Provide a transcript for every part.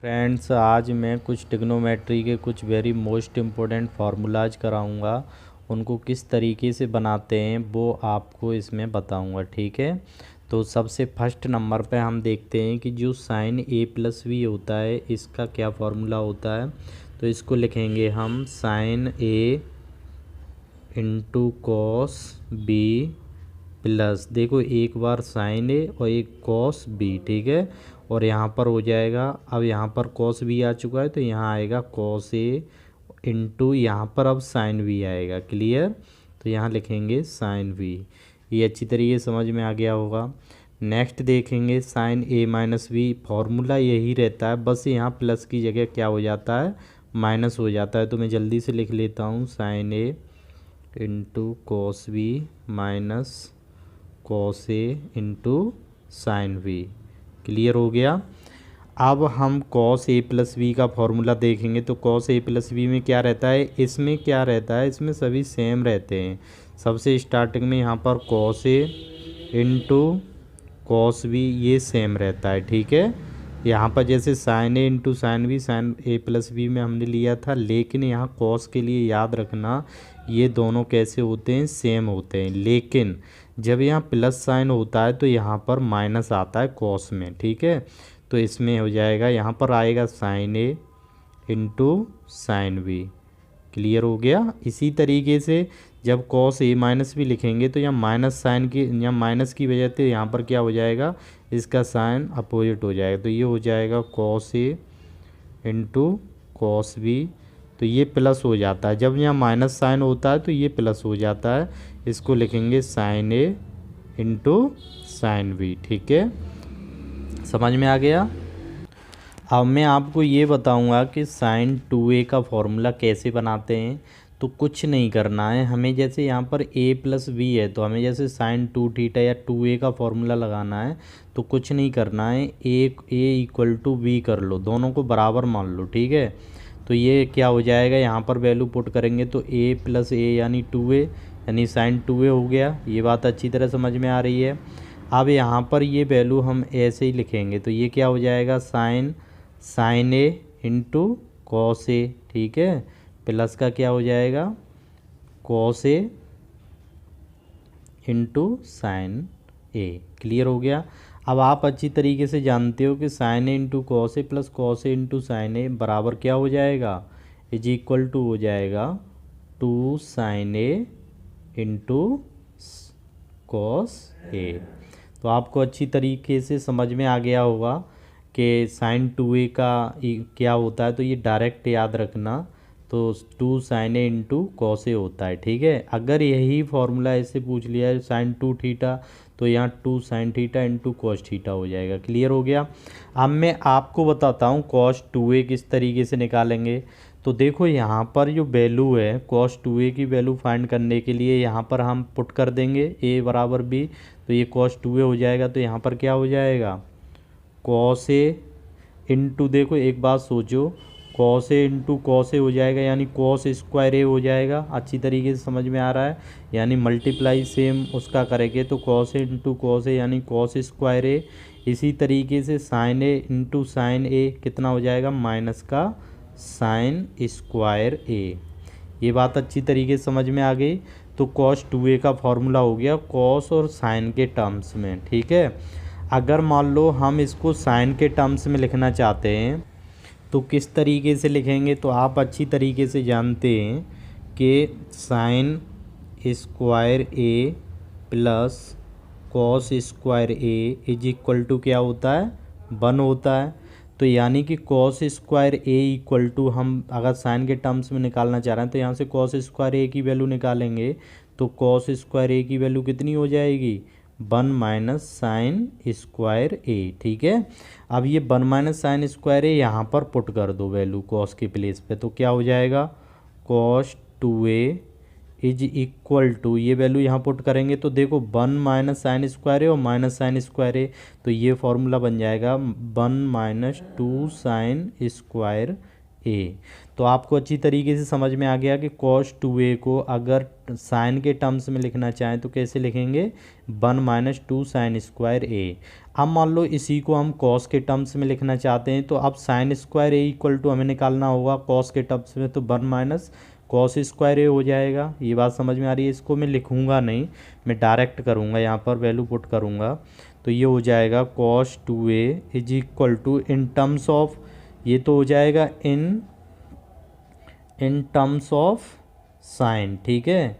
Friends, आज मैं कुछ ट्रिग्नोमेट्री के कुछ वेरी मोस्ट इम्पोर्टेंट फार्मूलाज कराऊंगा। उनको किस तरीके से बनाते हैं वो आपको इसमें बताऊंगा, ठीक है। तो सबसे फर्स्ट नंबर पे हम देखते हैं कि जो साइन ए प्लस बी होता है इसका क्या फार्मूला होता है। तो इसको लिखेंगे हम sign A into cos B plus, देखो एक बार साइन ए और एक कॉस बी, ठीक है। और यहाँ पर हो जाएगा, अब यहाँ पर कॉस बी आ चुका है तो यहाँ आएगा कॉस ए इंटू यहाँ पर अब साइन बी आएगा। क्लियर। तो यहाँ लिखेंगे साइन बी। ये अच्छी तरीके से समझ में आ गया होगा। नेक्स्ट देखेंगे साइन ए माइनस बी, फॉर्मूला यही रहता है, बस यहाँ प्लस की जगह क्या हो जाता है, माइनस हो जाता है। तो मैं जल्दी से लिख लेता हूँ sine A into cos B minus cos A into sine B. Clear हो गया। अब हम कॉस ए प्लस बी का फॉर्मूला देखेंगे। तो कॉस ए प्लस बी में क्या रहता है, इसमें क्या रहता है, इसमें सभी सेम रहते हैं। सबसे स्टार्टिंग में यहाँ पर cos A into cos B ये सेम रहता है, ठीक है। यहाँ पर जैसे sign A into sine B sign A plus B में हमने लिया था, लेकिन यहाँ कॉस के लिए याद रखना ये दोनों कैसे होते हैं, सेम होते हैं। लेकिन जब यहाँ प्लस साइन होता है तो यहाँ पर माइनस आता है कॉस में, ठीक है। तो इसमें हो जाएगा, यहाँ पर आएगा sign A into sine B. Clear हो गया। इसी तरीके से जब कॉस ए माइनस भी लिखेंगे तो यहाँ माइनस साइन की, यहाँ माइनस की वजह से यहाँ पर क्या हो जाएगा, इसका साइन अपोजिट हो जाएगा। तो ये हो जाएगा cos A into cos B. तो ये प्लस हो जाता है, जब यहाँ माइनस साइन होता है तो ये प्लस हो जाता है। इसको लिखेंगे sign A into sine B, ठीक है। समझ में आ गया। अब मैं आपको ये बताऊंगा कि साइन 2a का फॉर्मूला कैसे बनाते हैं। तो कुछ नहीं करना है हमें, जैसे यहाँ पर a प्लस बी है तो हमें जैसे साइन 2 थीटा या 2a का फॉर्मूला लगाना है। तो कुछ नहीं करना है, a इक्वल टू बी कर लो, दोनों को बराबर मान लो, ठीक है। तो ये क्या हो जाएगा, यहाँ पर वैल्यू पुट करेंगे तो a प्लस ए यानी 2a यानी साइन 2a हो गया। ये बात अच्छी तरह समझ में आ रही है। अब यहाँ पर ये वैल्यू हम ऐसे ही लिखेंगे तो ये क्या हो जाएगा, साइन ए इंटू कॉस ए, ठीक है। प्लस का क्या हो जाएगा, cos A into sign A. Clear हो गया। अब आप अच्छी तरीके से जानते हो कि sign A into cos A plus cos A into sign ए बराबर क्या हो जाएगा, इज इक्वल टू हो जाएगा 2 साइन ए इंटू कॉस ए। तो आपको अच्छी तरीके से समझ में आ गया होगा कि साइन 2a का क्या होता है। तो ये डायरेक्ट याद रखना, तो 2 साइन ए इंटू कॉस ए होता है, ठीक है। अगर यही फॉर्मूला ऐसे पूछ लिया है साइन 2 थीटा तो यहाँ 2 sine theta into cos theta हो जाएगा। क्लियर हो गया। अब मैं आपको बताता हूँ कॉस 2a किस तरीके से निकालेंगे। तो देखो यहाँ पर जो वैल्यू है कॉस 2a की वैल्यू फाइंड करने के लिए यहाँ पर हम पुट कर देंगे a बराबर b। तो ये कॉस 2a हो जाएगा। तो यहाँ पर क्या हो जाएगा, कॉस ए इंटू, देखो एक बात सोचो, कॉस ए इंटू कॉस ए हो जाएगा यानी कॉस स्क्वायर ए हो जाएगा। अच्छी तरीके से समझ में आ रहा है, यानी मल्टीप्लाई सेम उसका करेंगे तो कॉस ए इंटू कॉस ए यानी कॉस स्क्वायर ए। इसी तरीके से साइन ए इंटू साइन ए कितना हो जाएगा, माइनस का साइन स्क्वायर ए। ये बात अच्छी तरीके से समझ में आ गई। तो कॉस 2a का फॉर्मूला हो गया कॉस और साइन के टर्म्स में, ठीक है। अगर मान लो हम इसको साइन के टर्म्स में लिखना चाहते हैं तो किस तरीके से लिखेंगे। तो आप अच्छी तरीके से जानते हैं कि sine square a plus cos square a is equal to क्या होता है, 1 होता है। तो यानी कि cos square a equal to, हम अगर साइन के टर्म्स में निकालना चाह रहे हैं तो यहाँ से कॉस स्क्वायर ए की वैल्यू निकालेंगे तो कॉस स्क्वायर ए की वैल्यू कितनी हो जाएगी, 1 माइनस साइन स्क्वायर ए, ठीक है। अब ये 1 माइनस साइन स्क्वायर ए यहाँ पर पुट कर दो वैल्यू कॉस के प्लेस पे। तो क्या हो जाएगा, cos 2a is equal to, ये वैल्यू यहाँ पुट करेंगे तो देखो 1 माइनस साइन स्क्वायर ए और माइनस साइन स्क्वायर ए। तो ये फॉर्मूला बन जाएगा 1 माइनस 2 साइन स्क्वायर ए। तो आपको अच्छी तरीके से समझ में आ गया कि cos 2a को अगर साइन के टर्म्स में लिखना चाहें तो कैसे लिखेंगे, 1 माइनस 2 साइन स्क्वायर ए। अब मान लो इसी को हम cos के टर्म्स में लिखना चाहते हैं, तो अब sine square a equal to हमें निकालना होगा cos के टर्म्स में, तो 1 माइनस cos स्क्वायर ए हो जाएगा। ये बात समझ में आ रही है। इसको मैं लिखूंगा नहीं, मैं डायरेक्ट करूंगा, यहाँ पर वैल्यू पुट करूंगा। तो ये हो जाएगा cos 2a is equal to in terms of, ये तो हो जाएगा इन टर्म्स ऑफ साइन, ठीक है,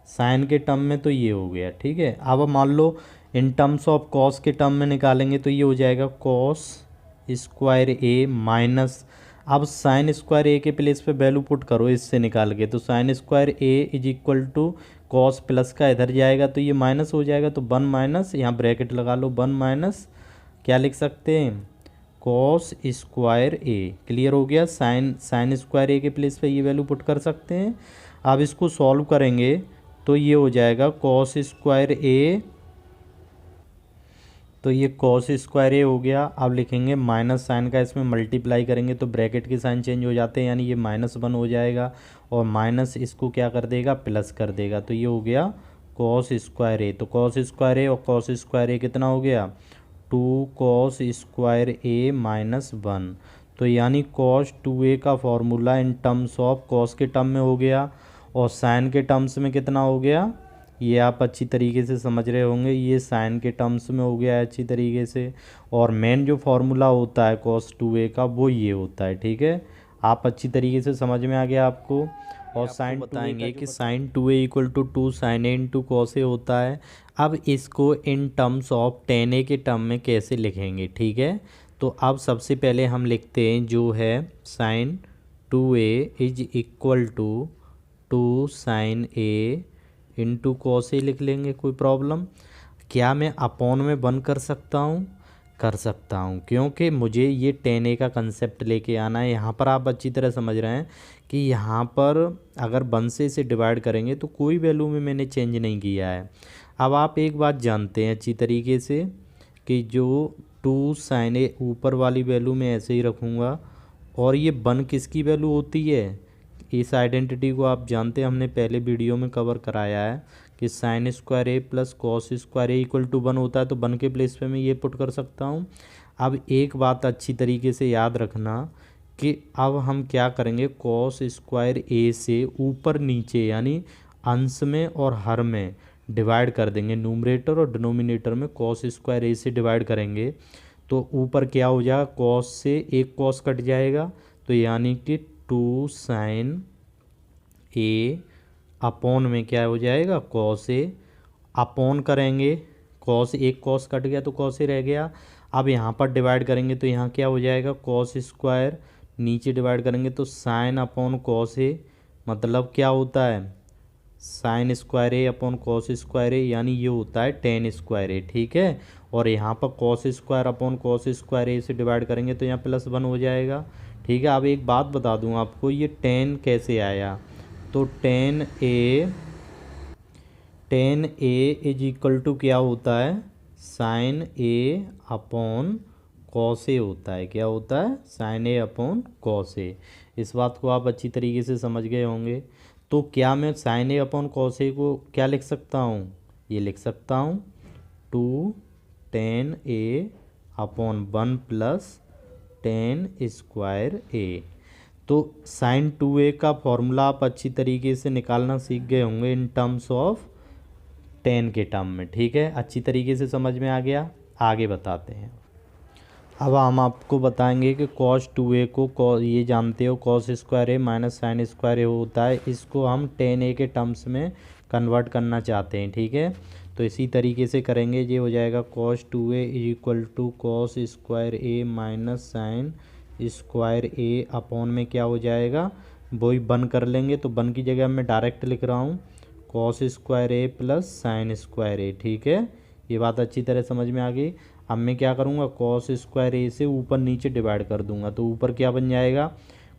साइन के टर्म में तो ये हो गया, ठीक है। अब मान लो इन टर्म्स ऑफ कॉस के टर्म में निकालेंगे तो ये हो जाएगा कॉस स्क्वायर ए माइनस, अब साइन स्क्वायर ए के प्लेस पे वैल्यू पुट करो इससे निकाल के, तो sine square a is equal to cos plus का इधर जाएगा तो ये माइनस हो जाएगा, तो 1 माइनस, यहाँ ब्रैकेट लगा लो, 1 माइनस क्या लिख सकते हैं, कॉस स्क्वायर ए। क्लियर हो गया। साइन स्क्वायर ए के प्लेस पे ये वैल्यू पुट कर सकते हैं। अब इसको सॉल्व करेंगे तो ये हो जाएगा कॉस स्क्वायर ए, तो ये कॉस स्क्वायर ए हो गया। अब लिखेंगे माइनस साइन का इसमें मल्टीप्लाई करेंगे तो ब्रैकेट के साइन चेंज हो जाते हैं, यानी ये -1 हो जाएगा और माइनस इसको क्या कर देगा, प्लस कर देगा, तो ये हो गया कॉस स्क्वायर ए। तो कॉस स्क्वायर ए और कॉस स्क्वायर ए कितना हो गया, 2 कॉस स्क्वायर ए माइनस 1। तो यानी कॉस 2a का formula in terms of cos के टर्म में हो गया और साइन के टर्म्स में कितना हो गया, ये आप अच्छी तरीके से समझ रहे होंगे, ये साइन के टर्म्स में हो गया है अच्छी तरीके से। और मेन जो फॉर्मूला होता है cos 2a का वो ये होता है, ठीक है। आप अच्छी तरीके से समझ में आ गया आपको। और साइन बताएंगे कि sine 2a equal to 2 sine A into cos ए होता है। अब इसको in terms of tan a के टर्म में कैसे लिखेंगे, ठीक है। तो अब सबसे पहले हम लिखते हैं जो है sine 2a is equal to 2 sine A into cos A लिख लेंगे, कोई प्रॉब्लम। क्या मैं अपॉन में 1 कर सकता हूँ, कर सकता हूँ, क्योंकि मुझे ये tan a का कंसेप्ट लेके आना है। यहाँ पर आप अच्छी तरह समझ रहे हैं कि यहाँ पर अगर 1 से इसे डिवाइड करेंगे तो कोई वैल्यू में मैंने चेंज नहीं किया है। अब आप एक बात जानते हैं अच्छी तरीके से कि जो 2 साइन ए ऊपर वाली वैल्यू में ऐसे ही रखूँगा और ये 1 किसकी वैल्यू होती है, इस आइडेंटिटी को आप जानते हैं, हमने पहले वीडियो में कवर कराया है कि sine square a plus cos square a equal to 1 होता है, तो 1 के प्लेस पे मैं ये पुट कर सकता हूँ। अब एक बात अच्छी तरीके से याद रखना कि अब हम क्या करेंगे, कॉस स्क्वायर ए से ऊपर नीचे यानी अंश में और हर में डिवाइड कर देंगे, न्यूमरेटर और डिनोमिनेटर में कॉस स्क्वायर ए से डिवाइड करेंगे तो ऊपर क्या हो जाएगा, कॉस से एक कॉस कट जाएगा, तो यानी कि 2 साइन ए अपॉन में क्या हो जाएगा, कॉस ए, अपॉन करेंगे, कॉस एक कॉस कट गया तो कॉस ए रह गया। अब यहाँ पर डिवाइड करेंगे तो यहाँ क्या हो जाएगा, कॉस स्क्वायर, नीचे डिवाइड करेंगे तो साइन अपॉन कॉस ए, मतलब क्या होता है, sign square a upon cos square ए, यानी ये होता है tan स्क्वायर ए, ठीक है। और यहाँ पर cos square upon cos square A से डिवाइड करेंगे तो यहाँ +1 हो जाएगा, ठीक है। अब एक बात बता दूँ आपको, ये tan कैसे आया, तो tan a is equal to क्या होता है, साइन ए अपॉन कॉस ए होता है, क्या होता है, sine a upon cos a. इस बात को आप अच्छी तरीके से समझ गए होंगे। तो क्या मैं साइन ए अपॉन कॉस ए को क्या लिख सकता हूँ, ये लिख सकता हूँ 2 tan a upon 1 plus tan square A. तो साइन 2a का फॉर्मूला आप अच्छी तरीके से निकालना सीख गए होंगे इन टर्म्स ऑफ tan के टर्म में, ठीक है। अच्छी तरीके से समझ में आ गया। आगे बताते हैं। अब हम आपको बताएंगे कि cos 2a को ये जानते हो cos square a minus sine square ए होता है, इसको हम tan a के टर्म्स में कन्वर्ट करना चाहते हैं, ठीक है। तो इसी तरीके से करेंगे, ये हो जाएगा cos 2a is equal to cos square a minus sine square a upon में क्या हो जाएगा, वही 1 कर लेंगे, तो 1 की जगह मैं डायरेक्ट लिख रहा हूँ cos square a plus sign square ए, ठीक है। ये बात अच्छी तरह समझ में आ गई। अब मैं क्या करूँगा, कॉस स्क्वायर ए से ऊपर नीचे डिवाइड कर दूंगा, तो ऊपर क्या बन जाएगा,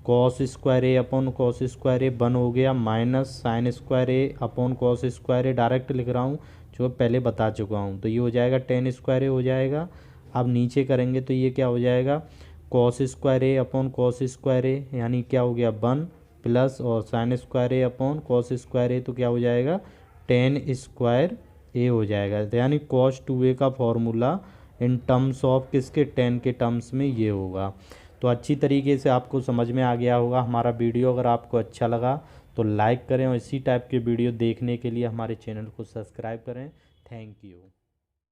cos square a upon cos square ए 1 हो गया, minus sine square a upon cos square A direct लिख रहा हूँ जो पहले बता चुका हूँ, तो ये हो जाएगा tan स्क्वायर ए हो जाएगा। अब नीचे करेंगे तो ये क्या हो जाएगा, cos square a upon cos square ए, यानी क्या हो गया 1 प्लस, और sign square a upon cos square A तो क्या हो जाएगा टेन स्क्वायर ए हो जाएगा। तो यानी कॉस 2a का फॉर्मूला इन टर्म्स ऑफ किसके, टेन के टर्म्स में ये होगा। तो अच्छी तरीके से आपको समझ में आ गया होगा हमारा वीडियो। अगर आपको अच्छा लगा तो लाइक करें और इसी टाइप के वीडियो देखने के लिए हमारे चैनल को सब्सक्राइब करें। Thank you.